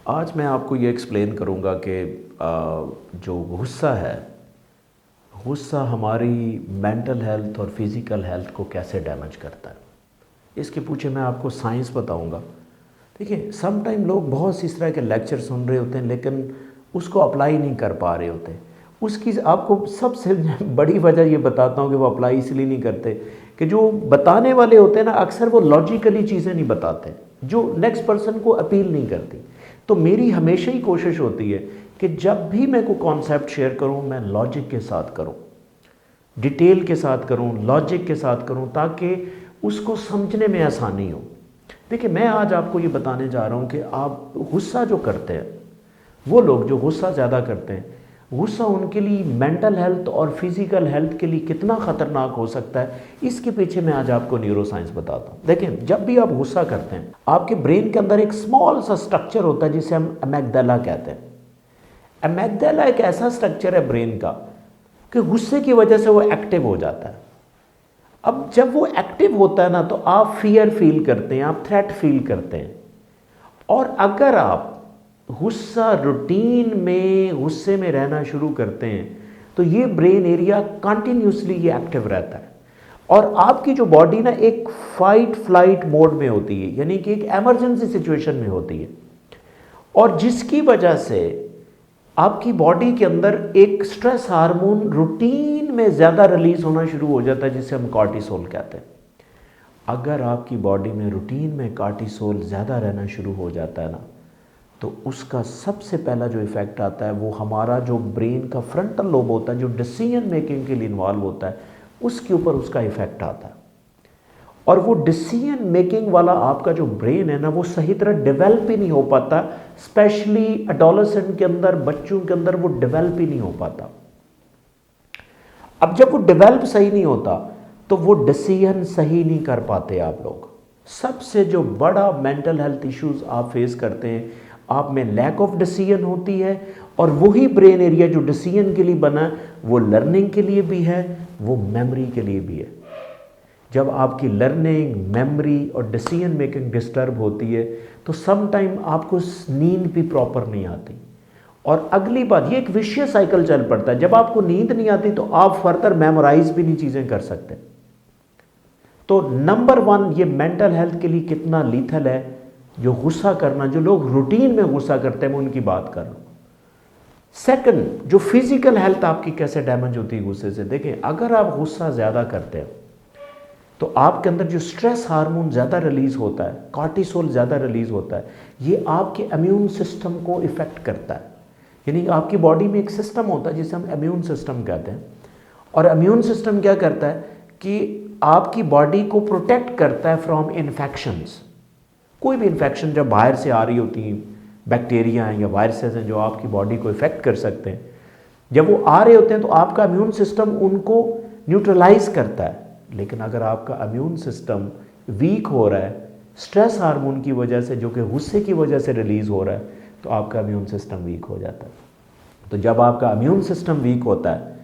आज मैं आपको ये एक्सप्लेन करूँगा कि जो गुस्सा है, गुस्सा हमारी मेंटल हेल्थ और फिज़िकल हेल्थ को कैसे डैमेज करता है। इसके पीछे मैं आपको साइंस बताऊँगा। देखिए, सम टाइम लोग बहुत सी इस तरह के लेक्चर सुन रहे होते हैं लेकिन उसको अप्लाई नहीं कर पा रहे होते। उसकी आपको सबसे बड़ी वजह ये बताता हूँ कि वो अप्लाई इसलिए नहीं करते कि जो बताने वाले होते हैं ना, अक्सर वो लॉजिकली चीज़ें नहीं बताते जो नेक्स्ट पर्सन को अपील नहीं करती। तो मेरी हमेशा ही कोशिश होती है कि जब भी मैं कोई कॉन्सेप्ट शेयर करूँ मैं लॉजिक के साथ करूँ, डिटेल के साथ करूँ, लॉजिक के साथ करूँ, ताकि उसको समझने में आसानी हो। देखिए, मैं आज आपको ये बताने जा रहा हूँ कि आप गुस्सा जो करते हैं, वो लोग जो गुस्सा ज़्यादा करते हैं, गुस्सा उनके लिए मेंटल हेल्थ और फिज़िकल हेल्थ के लिए कितना ख़तरनाक हो सकता है, इसके पीछे मैं आज आपको न्यूरो साइंस बताता हूँ। देखें, जब भी आप गुस्सा करते हैं आपके ब्रेन के अंदर एक स्मॉल सा स्ट्रक्चर होता है जिसे हम अमेग्डाला कहते हैं। अमेग्डाला एक ऐसा स्ट्रक्चर है ब्रेन का कि गुस्से की वजह से वो एक्टिव हो जाता है। अब जब वो एक्टिव होता है ना, तो आप फियर फील करते हैं, आप थ्रेट फील करते हैं। और अगर आप गुस्सा रूटीन में गुस्से में रहना शुरू करते हैं तो ये ब्रेन एरिया कंटिन्यूसली ये एक्टिव रहता है और आपकी जो बॉडी ना एक फाइट फ्लाइट मोड में होती है, यानी कि एक इमरजेंसी सिचुएशन में होती है, और जिसकी वजह से आपकी बॉडी के अंदर एक स्ट्रेस हार्मोन रूटीन में ज़्यादा रिलीज होना शुरू हो जाता है जिसे हम कॉर्टिसोल कहते हैं। अगर आपकी बॉडी में रूटीन में कॉर्टिसोल ज़्यादा रहना शुरू हो जाता है ना, तो उसका सबसे पहला जो इफ़ेक्ट आता है वो हमारा जो ब्रेन का फ्रंटल लोब होता है, जो डिसीजन मेकिंग के लिए इन्वॉल्व होता है, उसके ऊपर उसका इफ़ेक्ट आता है। और वो डिसीजन मेकिंग वाला आपका जो ब्रेन है ना, वो सही तरह डेवलप ही नहीं हो पाता, स्पेशली एडोलेसेंट के अंदर, बच्चों के अंदर वो डेवलप ही नहीं हो पाता। अब जब वो डेवलप सही नहीं होता तो वो डिसीजन सही नहीं कर पाते आप लोग। सबसे जो बड़ा मेंटल हेल्थ इश्यूज आप फेस करते हैं, आप में लैक ऑफ डिसीजन होती है, और वही ब्रेन एरिया जो डिसीजन के लिए बना वो लर्निंग के लिए भी है, वो मेमोरी के लिए भी है। जब आपकी लर्निंग, मेमोरी और डिसीजन मेकिंग डिस्टर्ब होती है तो सम टाइम आपको नींद भी प्रॉपर नहीं आती। और अगली बात, ये एक विशियस साइकिल चल पड़ता है। जब आपको नींद नहीं आती तो आप फर्दर मेमोराइज भी नहीं चीज़ें कर सकते। तो नंबर वन, ये मेंटल हेल्थ के लिए कितना लीथल है जो गुस्सा करना, जो लोग रूटीन में गुस्सा करते हैं, मैं उनकी बात कर रहा हूँ। सेकंड, जो फिजिकल हेल्थ आपकी कैसे डैमेज होती है गुस्से से। देखें, अगर आप गुस्सा ज़्यादा करते हैं तो आपके अंदर जो स्ट्रेस हार्मोन ज़्यादा रिलीज होता है, कॉर्टिसोल ज़्यादा रिलीज होता है, ये आपके इम्यून सिस्टम को इफ़ेक्ट करता है। यानी आपकी बॉडी में एक सिस्टम होता है जिसे हम इम्यून सिस्टम कहते हैं, और इम्यून सिस्टम क्या करता है कि आपकी बॉडी को प्रोटेक्ट करता है फ्रॉम इन्फेक्शंस। कोई भी इन्फेक्शन जब बाहर से आ रही होती हैं, बैक्टीरिया हैं या वायरसेस हैं जो आपकी बॉडी को इफ़ेक्ट कर सकते हैं, जब वो आ रहे होते हैं तो आपका इम्यून सिस्टम उनको न्यूट्रलाइज करता है। लेकिन अगर आपका इम्यून सिस्टम वीक हो रहा है स्ट्रेस हार्मोन की वजह से, जो कि गुस्से की वजह से रिलीज़ हो रहा है, तो आपका इम्यून सिस्टम वीक हो जाता है। तो जब आपका इम्यून सिस्टम वीक होता है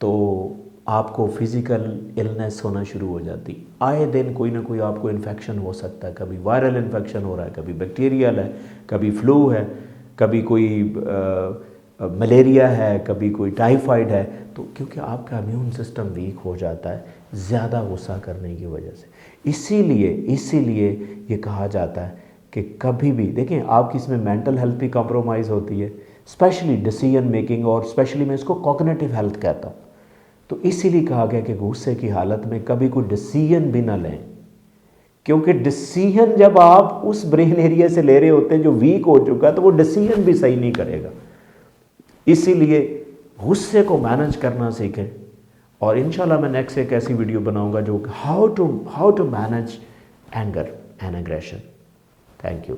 तो आपको फिज़िकल इलनेस होना शुरू हो जाती। आए दिन कोई ना कोई आपको इन्फेक्शन हो सकता है, कभी वायरल इन्फेक्शन हो रहा है, कभी बैक्टीरियल है, कभी फ्लू है, कभी कोई मलेरिया है, कभी कोई टाइफाइड है। तो क्योंकि आपका इम्यून सिस्टम वीक हो जाता है ज़्यादा गुस्सा करने की वजह से। इसीलिए ये कहा जाता है कि कभी भी देखें, आपकी इसमें मेंटल हेल्थ भी कॉम्प्रोमाइज़ होती है, स्पेशली डिसीजन मेकिंग, और स्पेशली मैं इसको कॉग्निटिव हेल्थ कहता हूँ। तो इसीलिए कहा गया कि गुस्से की हालत में कभी कोई डिसीजन भी ना लें, क्योंकि डिसीजन जब आप उस ब्रेन एरिया से ले रहे होते हैं जो वीक हो चुका है, तो वो डिसीजन भी सही नहीं करेगा। इसीलिए गुस्से को मैनेज करना सीखें, और इंशाल्लाह मैं नेक्स्ट एक ऐसी वीडियो बनाऊंगा जो how to manage anger and aggression. Thank you.